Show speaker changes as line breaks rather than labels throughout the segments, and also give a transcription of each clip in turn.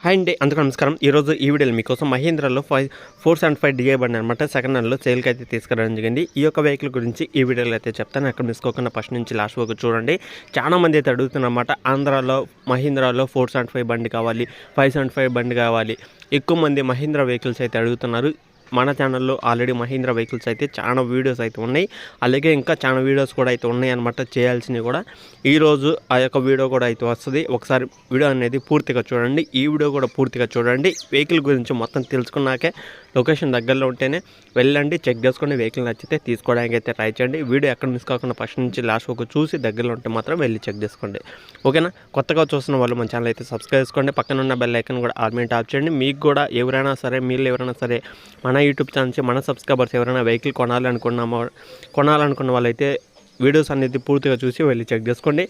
Hi అండి, అందరికీ నమస్కారం. ఈరోజు ఈ వీడియోలో మీకోసం మహీంద్రాలో 475 డిఐ బండి అనమాట సెకండ్ హ్యాండ్లో సేల్కి అయితే తీసుకురావడం జరిగింది. ఈ యొక్క వెహికల్ గురించి ఈ వీడియోలో అయితే చెప్తాను. అక్కడ మిస్కోకుండా ఫస్ట్ నుంచి లాస్ట్ వరకు చూడండి. చాలా మంది అయితే అడుగుతున్నమాట, ఆంధ్రాలో మహీంద్రాలో 475 బండి కావాలి, 575 బండి కావాలి. ఎక్కువ మంది మహీంద్రా వెహికల్స్ అయితే అడుగుతున్నారు. మన ఛానల్లో ఆల్రెడీ మహీంద్రా వెహికల్స్ అయితే చాలా వీడియోస్ అయితే ఉన్నాయి, అలాగే ఇంకా చాలా వీడియోస్ కూడా అయితే ఉన్నాయి అనమాట చేయాల్సినవి కూడా. ఈరోజు ఆ యొక్క వీడియో కూడా అయితే వస్తుంది. ఒకసారి వీడియో అనేది పూర్తిగా చూడండి, ఈ వీడియో కూడా పూర్తిగా చూడండి. వెహికల్ గురించి మొత్తం తెలుసుకున్నాకే లొకేషన్ దగ్గరలో ఉంటేనే వెళ్ళండి, చెక్ చేసుకొని వెహికల్ నచ్చితే తీసుకోవడానికి అయితే ట్రై చేయండి. వీడియో ఎక్కడ మిస్ కాకుండా ఫస్ట్ నుంచి లాస్ట్ వరకు చూసి దగ్గరలో ఉంటే మాత్రం వెళ్ళి చెక్ చేసుకోండి, ఓకేనా. కొత్తగా చూస్తున్న వాళ్ళు మన ఛానల్ అయితే సబ్స్క్రైబ్ చేసుకోండి, పక్కన ఉన్న బెల్ ఐకాన్ కూడా ఆల్ మీద ట్యాప్ చేయండి. మీకు కూడా ఎవరైనా సరే, మీరు ఎవరైనా సరే మన యూట్యూబ్ ఛానల్ నుంచి మన సబ్స్క్రైబర్స్ ఎవరైనా వెహికల్ కొనాలనుకున్న వాళ్ళైతే వీడియోస్ అనేది పూర్తిగా చూసి వెళ్ళి చెక్ చేసుకోండి.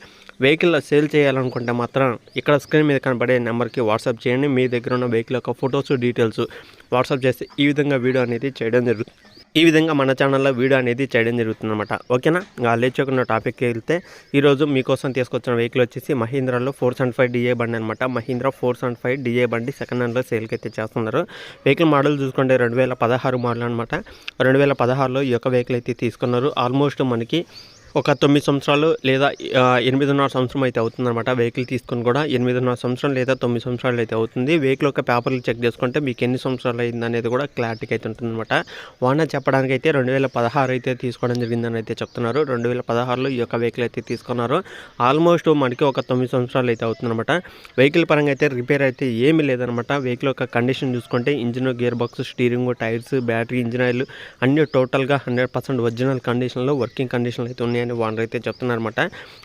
వెహికల్ సేల్ చేయాలనుకుంటే మాత్రం ఇక్కడ స్క్రీన్ మీద కనబడే నెంబర్కి వాట్సాప్ చేయండి. మీ దగ్గర ఉన్న వెహికల్ యొక్క ఫొటోస్ డీటెయిల్స్ వాట్సాప్ చేస్తే ఈ విధంగా వీడియో అనేది చేయడం జరుగుతుంది. ఈ విధంగా మన ఛానల్లో వీడియో అనేది చేయడం జరుగుతుంది అనమాట, ఓకేనా. లేచుకున్న టాపిక్కి వెళ్తే ఈరోజు మీకోసం తీసుకొచ్చిన వెహికల్ వచ్చేసి మహీంద్రాలో 475 డిఏ బండి అనమాట. మహీంద్రా 475 డిఏ బండి సెకండ్ హ్యాండ్లో సేల్కి అయితే చేస్తున్నారు. వెహికల్ మోడల్ చూసుకుంటే 2016 మోడల్ అనమాట. 2016లో ఈ యొక్క వెహికల్ అయితే తీసుకున్నారు. ఆల్మోస్ట్ మనకి ఒక 9 సంవత్సరాలు లేదా 8.5 సంవత్సరం అయితే అవుతుందన్నమాట. వెహికల్ తీసుకుని కూడా 8.5 సంవత్సరం లేదా 9 సంవత్సరాలు అయితే అవుతుంది. వెహికల్ యొక్క పేపర్లు చెక్ చేసుకుంటే మీకు ఎన్ని సంవత్సరాలు అయింది అనేది కూడా క్లారిటీగా అయితే ఉంటుందన్నమాట. ఓనర్ చెప్పడానికి అయితే 2016 అయితే తీసుకోవడం జరిగిందని అయితే చెప్తున్నారు. 2016లో ఈ యొక్క వెహికల్ అయితే తీసుకున్నారు. ఆల్మోస్ట్ మనకి ఒక 9 సంవత్సరాలు అయితే అవుతుందన్నమాట. వెహికల్ పరంగా అయితే రిపేర్ అయితే ఏమీ లేదనమాట. వెహికల్ యొక్క కండిషన్ చూసుకుంటే engine, gear box, steering, tyres, battery, engine oil అన్నీ టోటల్గా 100% ఒరిజినల్ కండిషన్లో, వర్కింగ్ కండిషన్లో అయితే ఉన్నాయి అని ఓనర్ అయితే చెప్తున్నారన్నమాట.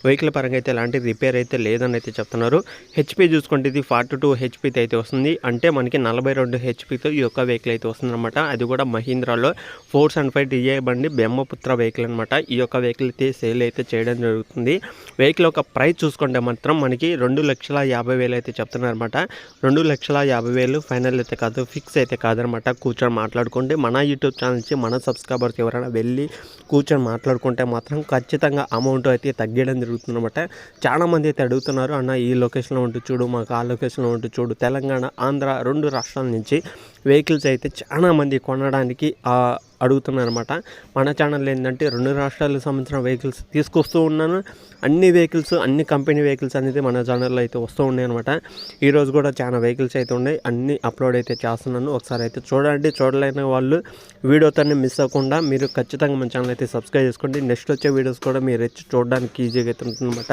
వెహికల్ పరంగా అయితే ఎలాంటి రిపేర్ అయితే లేదని అయితే చెప్తున్నారు. హెచ్పి చూసుకుంటే ఇది 42 హెచ్పితో అయితే వస్తుంది. అంటే మనకి 42 హెచ్పితో ఈ యొక్క వెహికల్ అయితే వస్తుందన్నమాట. అది కూడా మహీంద్రాలో 475 డిఐ బండి బ్రహ్మపుత్ర వెహికల్ అనమాట. ఈ యొక్క వెహికల్ అయితే సేల్ అయితే చేయడం జరుగుతుంది. వెహికల్ యొక్క ప్రైస్ చూసుకుంటే మాత్రం మనకి 2,50,000 అయితే చెప్తున్నారన్నమాట. 2,50,000 ఫైనల్ అయితే కాదు, ఫిక్స్ అయితే కాదనమాట. కూర్చొని మాట్లాడుకోండి. మన యూట్యూబ్ ఛానల్ నుంచి మన సబ్స్క్రైబర్స్ ఎవరైనా వెళ్ళి కూర్చొని మాట్లాడుకుంటే మాత్రం ఖచ్చితంగా అమౌంట్ అయితే తగ్గడం జరుగుతుందన్నమాట. చాలామంది అయితే అడుగుతున్నారు, అన్న ఈ లొకేషన్లో ఉంటూ చూడు, మాకు ఆ లొకేషన్లో ఉంటూ చూడు. తెలంగాణ, ఆంధ్ర 2 రాష్ట్రాల నుంచి వెహికల్స్ అయితే చాలామంది కొనడానికి అడుగుతున్నారన్నమాట. మన ఛానల్ ఏంటంటే 2 రాష్ట్రాలకు సంబంధించిన వెహికల్స్ తీసుకొస్తూ ఉన్నాను. అన్ని వెహికల్స్, అన్ని కంపెనీ వెహికల్స్ అనేది మన ఛానల్లో అయితే వస్తూ ఉన్నాయి అనమాట. ఈరోజు కూడా చాలా వెహికల్స్ అయితే ఉన్నాయి, అన్నీ అప్లోడ్ అయితే చేస్తున్నాను. ఒకసారి అయితే చూడండి. చూడలేని వాళ్ళు వీడియోతోనే మిస్ అవ్వకుండా మీరు ఖచ్చితంగా మన ఛానల్ అయితే సబ్స్క్రైబ్ చేసుకోండి. నెక్స్ట్ వచ్చే వీడియోస్ కూడా మీరు వచ్చి చూడడానికి ఈజీగా అయితే ఉంటుందన్నమాట.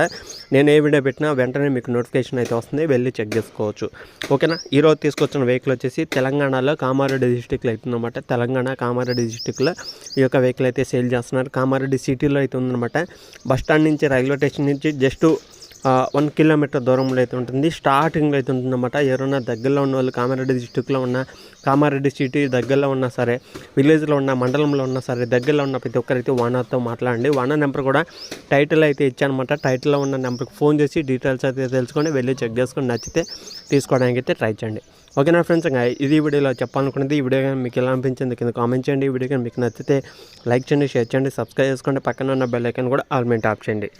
నేను ఏ వీడియో పెట్టినా వెంటనే మీకు నోటిఫికేషన్ అయితే వస్తుంది, వెళ్ళి చెక్ చేసుకోవచ్చు, ఓకేనా. ఈరోజు తీసుకొచ్చిన వెహికల్ వచ్చేసి తెలంగాణలో కామారెడ్డి డిస్టిక్లో అవుతుందన్నమాట. తెలంగాణ కామారెడ్డి డిస్టిక్లో ఈ యొక్క వెహికల్ అయితే సేల్ చేస్తున్నారు. కామారెడ్డి సిటీలో అయితే ఉందన్నమాట. బస్టాండ్ నుంచి, రైల్వే స్టేషన్ నుంచి జస్ట్ 1 కిలోమీటర్ దూరంలో అయితే ఉంటుంది. స్టార్టింగ్లో అయితే ఉంటుందన్నమాట. ఎవరైనా దగ్గరలో ఉన్న వాళ్ళు, కామారెడ్డి డిస్టిక్లో ఉన్న, కామారెడ్డి సిటీ దగ్గరలో ఉన్నా సరే, విలేజ్లో ఉన్న, మండలంలో ఉన్నా సరే, దగ్గరలో ఉన్న ప్రతి ఒక్కరైతే ఓనర్తో మాట్లాడండి. ఓనర్ నెంబర్ కూడా టైటిల్ అయితే ఇచ్చానమాట. టైటిల్లో ఉన్న నెంబర్కి ఫోన్ చేసి డీటెయిల్స్ అయితే తెలుసుకొని వెళ్ళి చెక్ చేసుకొని నచ్చితే తీసుకోవడానికి అయితే ట్రై చేయండి, ఓకేనా ఫ్రెండ్స్. ఇది వీడియోలో చెప్పాలనుకున్నది. ఈ వీడియో కానీ మీకు ఎలా అనిపించింది కింద కామెంట్ చేయండి. ఈ వీడియో కానీ మీకు నచ్చితే లైక్ చేయండి, షేర్ చేయండి, సబ్స్క్రైబ్ చేసుకోండి. పక్కన ఉన్న బెల్ ఐకాన్ కూడా ఆల్ మీద ట్యాప్ చేయండి.